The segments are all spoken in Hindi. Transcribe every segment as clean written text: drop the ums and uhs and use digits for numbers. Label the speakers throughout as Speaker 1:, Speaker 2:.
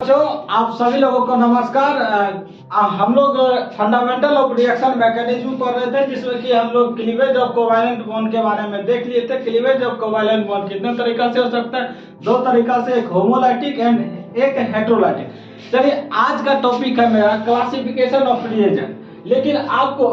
Speaker 1: बच्चों, आप सभी लोगों को नमस्कार। हम लोग फंडामेंटल ऑफ रिएक्शन मैकेनिज्म पढ़ रहे थे, जिसमें कि हम लोग क्लीवेज ऑफ कोवैलेंट बॉन्ड के बारे में देख लिए थे। क्लीवेज ऑफ कोवैलेंट बॉन्ड कितने तरीका से हो सकता है? दो तरीका से, एक होमोलाइटिक एंड एक हेटेरोलाइटिक। चलिए, आज का टॉपिक है मेरा क्लासिफिकेशन ऑफ रिएजेंट। लेकिन आपको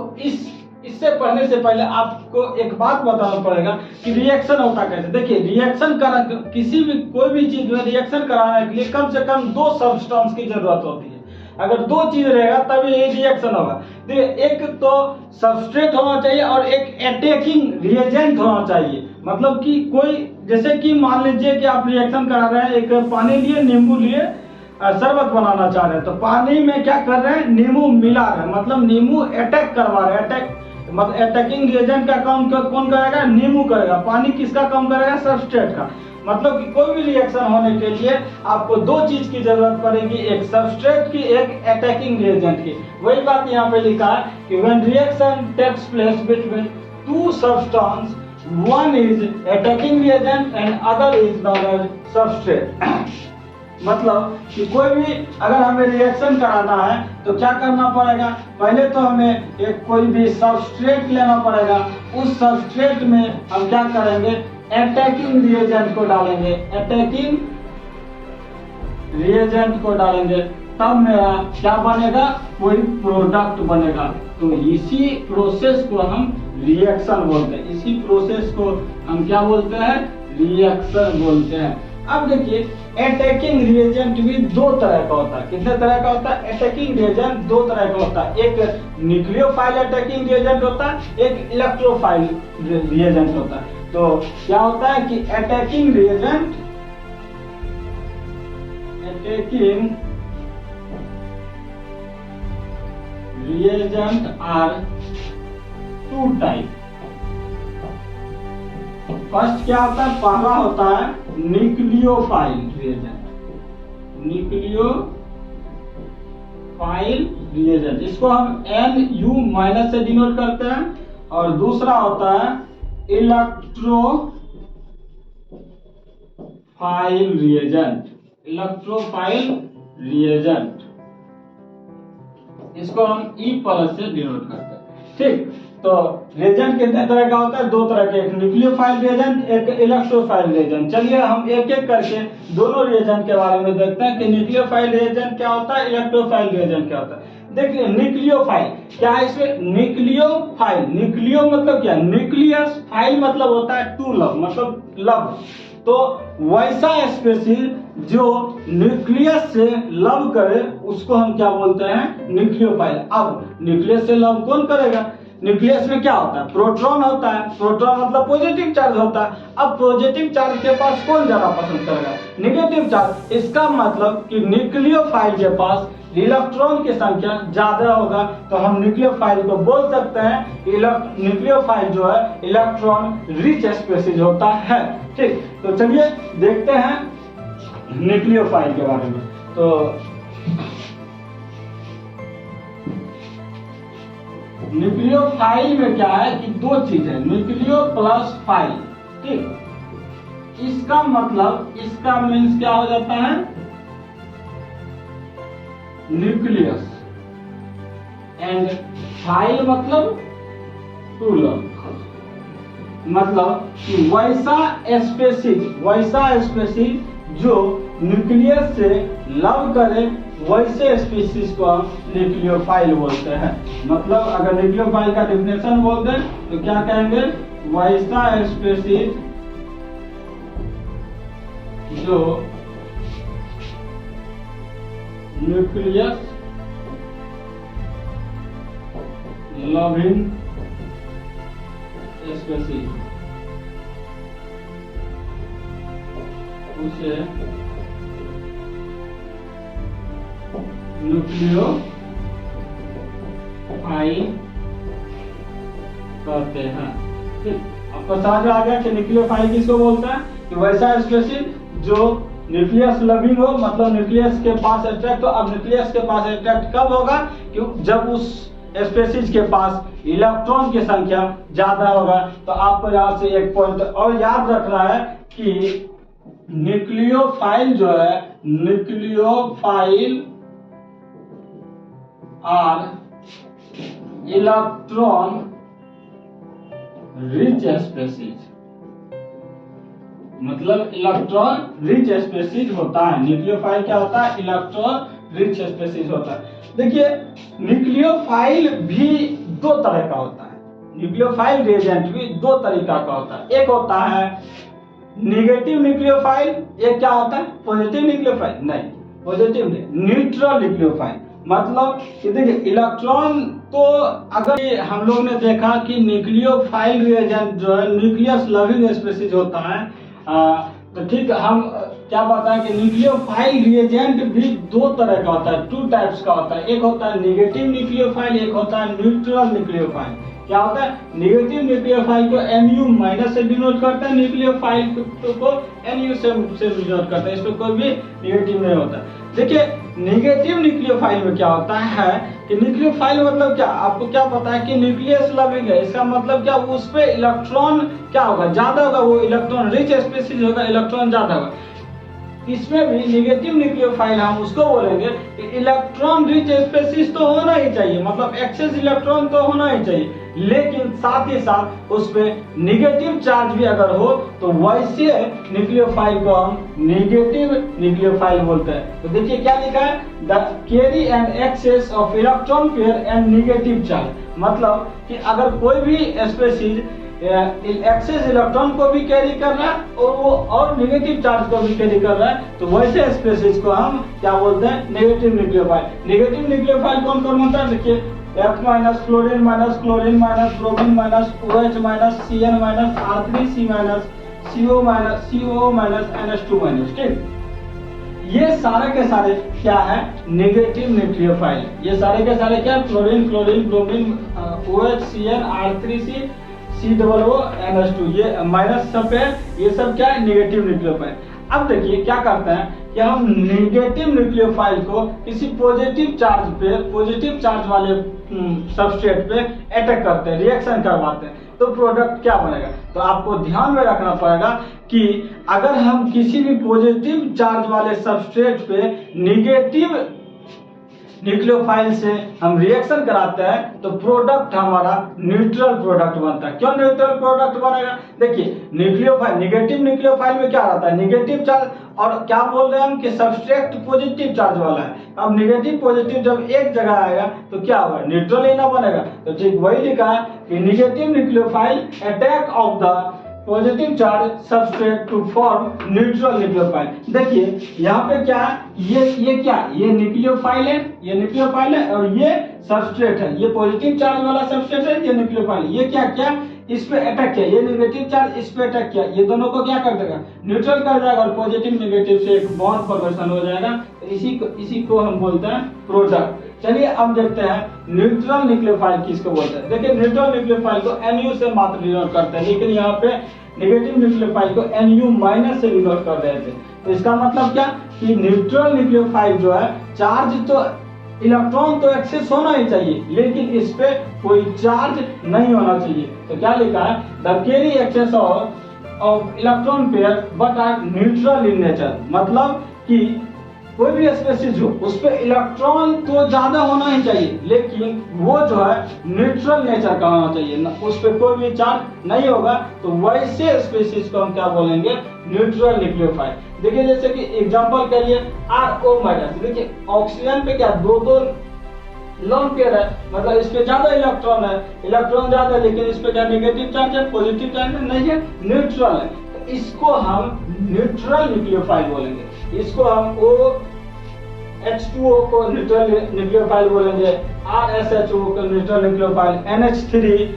Speaker 1: इससे पढ़ने से पहले आपको एक बात बताना पड़ेगा कि रिएक्शन होता कैसे। देखिए, रिएक्शन करा किसी भी कोई भी चीज में रिएक्शन कराने के लिए कम से कम दो सब्सटेंस की जरूरत होती है। अगर दो चीज रहेगा तभी ये रिएक्शन होगा। तो एक तो सबस्ट्रेट होना चाहिए और एक अटैकिंग रिएजेंट होना चाहिए। मतलब कि कोई, जैसे कि मान लीजिए कि आप रिएक्शन करा रहे हैं, एक पानी लिए, नींबू लिए, शरबत बनाना चाह रहे हैं, तो पानी में क्या कर रहे हैं? नींबू मिला रहे हैं, मतलब नींबू अटैक करवा रहे हैं। मतलब अटैकिंग रिएजेंट का काम कौन करेगा? नींबू करेगा। पानी किसका काम करेगा? सबस्ट्रेट का। मतलब कि कोई भी रिएक्शन होने के लिए आपको दो चीज की जरूरत पड़ेगी, एक सबस्ट्रेट की, एक अटैकिंग रिएजेंट की। वही बात यहाँ पे लिखा है कि when reaction takes place between two substance, one is attacking reagent and other is known as substrate. मतलब कि कोई भी अगर हमें रिएक्शन कराना है तो क्या करना पड़ेगा? पहले तो हमें एक कोई भी सबस्ट्रेट लेना पड़ेगा। उस सबस्ट्रेट में हम क्या करेंगे? अटैकिंग रिएजेंट को डालेंगे। अटैकिंग रिएजेंट को डालेंगे, तब मेरा क्या बनेगा? कोई प्रोडक्ट बनेगा। तो इसी प्रोसेस को हम रिएक्शन बोलते हैं। इसी प्रोसेस को हम क्या बोलते हैं? रिएक्शन बोलते हैं। अब देखिए, अटैकिंग रिएजेंट भी दो तरह का होता है। कितने तरह का होता है? अटैकिंग रिएजेंट दो तरह का होता है। एक न्यूक्लियोफाइल अटैकिंग रिएजेंट होता है, एक इलेक्ट्रोफाइल रिएजेंट होता है। तो क्या होता है कि attacking reagent, attacking reagent are two type. First क्या होता है? पहला होता है न्यूक्लियोफाइल रिएजेंट। न्यूक्लियोफाइल रिएजेंट, इसको हम Nu- से डिनोट करते हैं। और दूसरा होता है इलेक्ट्रोफाइल रिएजेंट। इलेक्ट्रोफाइल रिएजेंट, इसको हम E+ से डिनोट करते हैं। ठीक, तो रिएजेंट कितने तरह का होता है? दो तरह के, एक न्यूक्लियोफाइल रिएजेंट, एक इलेक्ट्रोफाइल रिएजेंट। चलिए हम एक एक करके दोनों रिएजेंट के बारे में देखते हैं कि न्यूक्लियोफाइल रिएजेंट क्या होता है, इलेक्ट्रोफाइल रिएजेंट क्या होता है। देखिए, न्यूक्लियोफाइल क्या है? इसमें न्यूक्लियोफाइल, न्यूक्लियो मतलब क्या? न्यूक्लियस, फाइल मतलब होता है टू लव, मतलब लव। तो वैसा स्पीशीज जो न्यूक्लियस से लव करे उसको हम क्या बोलते हैं? न्यूक्लियोफाइल। अब न्यूक्लियस से लव कौन करेगा? न्यूक्लियस में क्या होता है? प्रोटॉन होता है। प्रोटॉन मतलब पॉजिटिव चार्ज होता है। अब पॉजिटिव चार्ज के पास कौन ज्यादा पसंद करेगा? Negative charge. इसका मतलब कि न्यूक्लियोफाइल के पास इलेक्ट्रॉन की संख्या ज्यादा होगा, तो हम न्यूक्लियोफाइल को बोल सकते हैं न्यूक्लियोफाइल जो है इलेक्ट्रॉन रिच स्पीशीज होता है। ठीक, तो चलिए देखते हैं न्यूक्लियोफाइल के बारे में। तो न्यूक्लियोफाइल में क्या है कि दो चीज है, न्यूक्लियो प्लस फाइल। ठीक, इसका मतलब, इसका मीन्स क्या हो जाता है? न्यूक्लियस एंड फाइल मतलब टू लव। मतलब कि वैसा स्पीशीज जो न्यूक्लियस से लव करे, वैसे स्पीशीज को हम न्यूक्लियोफाइल बोलते हैं। मतलब अगर न्यूक्लियोफाइल का डेफिनेशन बोल दें तो क्या कहेंगे? वैसा स्पीशीज जो न्यूक्लियस लविंग स्पीशीज, उसे न्यूक्लियोफाइल कहते हैं। ठीक, आपको समझ आ गया कि न्यूक्लियोफाइल किसको बोलता है? कि वैसा स्पीशीज जो न्यूक्लियस लविंग हो, मतलब न्यूक्लियस के पास अट्रैक्ट हो। अब न्यूक्लियस के पास अट्रैक्ट कब होगा? कि जब उस स्पीशीज के पास इलेक्ट्रॉन की संख्या ज्यादा होगा। तो आपको यहाँ से एक पॉइंट और याद रखना है कि न्यूक्लियोफाइल जो है nucleophile are electron rich species, मतलब इलेक्ट्रॉन रिच स्पेसीज होता है। न्यूक्लियोफाइल क्या होता है? इलेक्ट्रॉन रिच स्पेसीज होता है। देखिए न्यूक्लियोफाइल भी दो तरह का होता है, न्यूक्लियोफाइल रिएजेंट भी दो तरीका का होता है। एक होता है निगेटिव न्यूक्लियोफाइल, एक क्या होता है? Positive nucleophile. नहीं, पॉजिटिव नहीं, न्यूट्रल न्यूक्लियोफाइल। मतलब कि देखिए इलेक्ट्रॉन को अगर हम लोग ने देखा कि न्यूक्लियोफाइल रिएजेंट जो है न्यूक्लियस लविंग स्पेसीज होता है, तो ठीक हम क्या बताएं कि न्यूक्लियोफाइल रिएजेंट भी दो तरह का होता है, टू टाइप्स का होता है। एक होता है निगेटिव न्यूक्लियोफाइल, एक होता है न्यूट्रल न्यूक्लियोफाइल। क्या होता है? निगेटिव न्यूक्लियोफाइल को Nu माइनस से डिनोट करता है, न्यूक्लियोफाइल को Nu से डिनोट करता है, इसमें कोई भी निगेटिव नहीं होता। देखिए निगेटिव न्यूक्लियोफाइल में क्या होता है कि न्यूक्लियोफाइल मतलब क्या, आपको क्या पता है कि न्यूक्लियस लविंग है, इसका मतलब क्या, उस पे इलेक्ट्रॉन क्या होगा? ज्यादा होगा, वो इलेक्ट्रॉन रिच स्पेसीज होगा, इलेक्ट्रॉन ज्यादा होगा। इसमें भी निगेटिव न्यूक्लियोफाइल हम उसको बोलेंगे कि इलेक्ट्रॉन रिच स्पेसीज तो होना ही चाहिए, मतलब एक्सेस इलेक्ट्रॉन तो होना ही चाहिए, लेकिन साथ ही साथ उस पे निगेटिव चार्ज भी अगर हो तो वैसे न्यूक्लियोफाइल को हम निगेटिव न्यूक्लियोफाइल बोलते हैं। तो देखिए क्या लिखा है, they carry an excess of electron pair and negative charge, मतलब कि अगर कोई भी स्पेसीज एक्सेस इलेक्ट्रॉन को भी कैरी कर रहा है और वो और नेगेटिव चार्ज को भी कैरी कर रहा है, तो वैसे स्पेसीज को हम क्या बोलते हैं? Negative nucleophile. नेगेटिव न्यूक्लियोफाइल कौन कौन होता है? देखिए F minus chlorine minus bromine minus OH minus Cn minus R3C minus CO minus NH2 minus. ठीक, ये सारे के सारे क्या है? Negative nucleophile. ये सारे के सारे क्या? Chlorine bromine OH Cn R3C COO NH2, ये माइनस सब है, ये सब क्या है? Negative nucleophile. अब देखिए क्या करते हैं कि हम नेगेटिव न्यूक्लियोफाइल को किसी पॉजिटिव चार्ज पे, पॉजिटिव चार्ज वाले सबस्ट्रेट पे अटैक करते हैं, रिएक्शन करवाते हैं, तो प्रोडक्ट क्या बनेगा? तो आपको ध्यान में रखना पड़ेगा कि अगर हम किसी भी पॉजिटिव चार्ज वाले सबस्ट्रेट पे नेगेटिव न्यूक्लियोफाइल से हम रिएक्शन कराते हैं तो प्रोडक्ट हमारा न्यूट्रल प्रोडक्ट बनता है। क्यों न्यूट्रल प्रोडक्ट बनेगा? देखिए न्यूक्लियोफाइल, निगेटिव न्यूक्लियोफाइल में क्या रहता है? निगेटिव चार्ज, और क्या बोल रहे हैं हम कि सबस्ट्रेट पॉजिटिव चार्ज वाला है। अब निगेटिव पॉजिटिव जब एक जगह आएगा तो क्या होगा? न्यूट्रल ही ना बनेगा। तो ठीक वही लिखा है कि negative nucleophile attack of the positive charge substrate to form neutral nucleophile. देखिए यहाँ पे क्या है, ये क्या, ये न्यूक्लियोफाइल है, ये न्यूक्लियोफाइल है और ये सबस्ट्रेट है, ये पॉजिटिव चार्ज वाला सबस्ट्रेट है, ये न्यूक्लियोफाइल। ये क्या किया? इस पे अटैक किया, ये नेगेटिव चार्ज इस पे अटैक किया, ये दोनों को क्या कर देगा? न्यूट्रल कर देगा और पॉजिटिव नेगेटिव से एक बॉन्ड फॉर्मेशन हो जाएगा। तो इसी को हम बोलते हैं प्रोडक्ट। चलिए अब देखते हैं न्यूट्रल न्यूक्लियोफाइल किसको बोलते हैं। देखिए न्यूट्रल न्यूक्लियोफाइल को Nu से मात्र डिनोट करते हैं, लेकिन यहाँ पे नेगेटिव न्यूक्लियोफाइल को Nu माइनस से डिनोट कर रहे थे। तो इसका मतलब क्या कि न्यूट्रल न्यूक्लियोफाइल जो है, चार्ज तो इलेक्ट्रॉन तो एक्सेस होना ही चाहिए, लेकिन इस पे कोई चार्ज नहीं होना चाहिए। तो क्या लिखा है? They carry excess of electron pair but are neutral in nature, मतलब कि कोई भी स्पेसीज हो उस पे इलेक्ट्रॉन तो ज्यादा होना ही चाहिए, लेकिन वो जो है न्यूट्रल नेचर का होना चाहिए, उस पे कोई भी चार्ज नहीं होगा। तो वैसे स्पेसीज को हम क्या बोलेंगे? Neutral nucleophile. देखिए जैसे कि एग्जांपल के लिए RO माइनस, देखिए ऑक्सीजन पे क्या दो लोन पेयर है, मतलब इस पे ज्यादा इलेक्ट्रॉन है, इलेक्ट्रॉन ज्यादा है, लेकिन इस पे क्या नेगेटिव चार्ज है, पॉजिटिव चार्ज नहीं है, न्यूट्रल है। तो इसको हम न्यूट्रल न्यूक्लियोफाइल बोलेंगे। इसको हम H2O को न्यूट्रल न्यूक्लियोफाइल बोलेंगे, RSHO को neutral nucleophile, NH3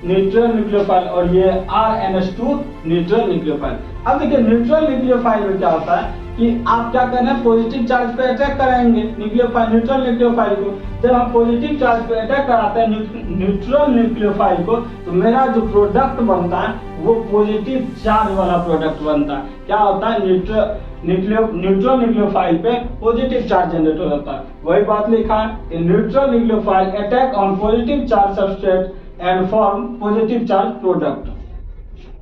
Speaker 1: neutral nucleophile और ये RNH2 न्यूट्रल न्यूक्लियोफाइल। अब देखिए न्यूट्रल न्यूक्लियोफाइल में क्या होता है कि आप क्या करना है? पॉजिटिव चार्ज पे अटैक कराएंगे न्यूक्लियोफाइल, न्यूट्रल न्यूक्लियोफाइल को। जब हम पॉजिटिव चार्ज पे अटैक कराते हैं न्यूट्रल न्यूक्लियोफाइल को, तो मेरा जो प्रोडक्ट बनता है वो पॉजिटिव चार्ज वाला प्रोडक्ट बनता है। क्या होता है? न्यूट्रल न्यूक्लियोफाइल पे पॉजिटिव चार्ज जनरेट होता है। वही बात लिखा है कि neutral nucleophile attack on positive charge substrate and form positive charge product.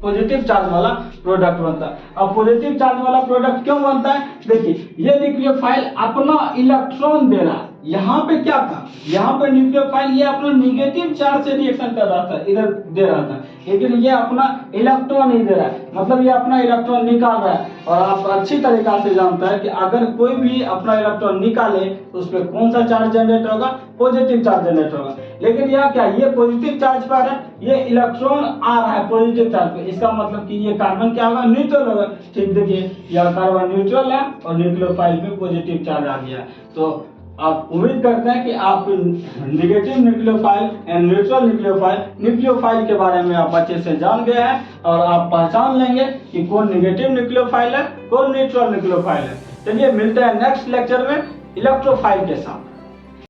Speaker 1: Positive charge वाला प्रोडक्ट बनता है। अब पॉजिटिव चार्ज वाला प्रोडक्ट क्यों बनता है? देखिए, ये न्यूक्लियोफाइल अपना इलेक्ट्रॉन दे रहा है। यहाँ पे क्या था, यहाँ पे न्यूक्लियोफाइल ये अपना निगेटिव चार्ज से रिएक्शन कर रहा था, इधर दे रहा था, लेकिन ये अपना इलेक्ट्रॉन नहीं दे रहा है, मतलब ये अपना इलेक्ट्रॉन निकाल रहा है। और आप अच्छी तरीका से जानता है कि अगर कोई भी अपना इलेक्ट्रॉन निकाले तो उस पर कौन सा चार्ज जनरेट होगा? पॉजिटिव चार्ज जनरेट होगा। लेकिन यह क्या, ये पॉजिटिव चार्ज पर है, ये इलेक्ट्रॉन आ रहा है पॉजिटिव चार्ज पे, इसका मतलब कि ये कार्बन क्या होगा? न्यूट्रल होगा। ठीक, देखिए यह कार्बन न्यूट्रल है और न्यूक्लियोफाइल पे पॉजिटिव चार्ज आ गया। तो आप उम्मीद करते हैं कि आप negative nucleophile and neutral nucleophile के बारे में आप अच्छे से जान गए हैं और आप पहचान लेंगे कि कौन नेगेटिव न्यूक्लियोफाइल है, कौन न्यूट्रल न्यूक्लियोफाइल है। चलिए मिलते हैं नेक्स्ट लेक्चर में इलेक्ट्रोफाइल के साथ।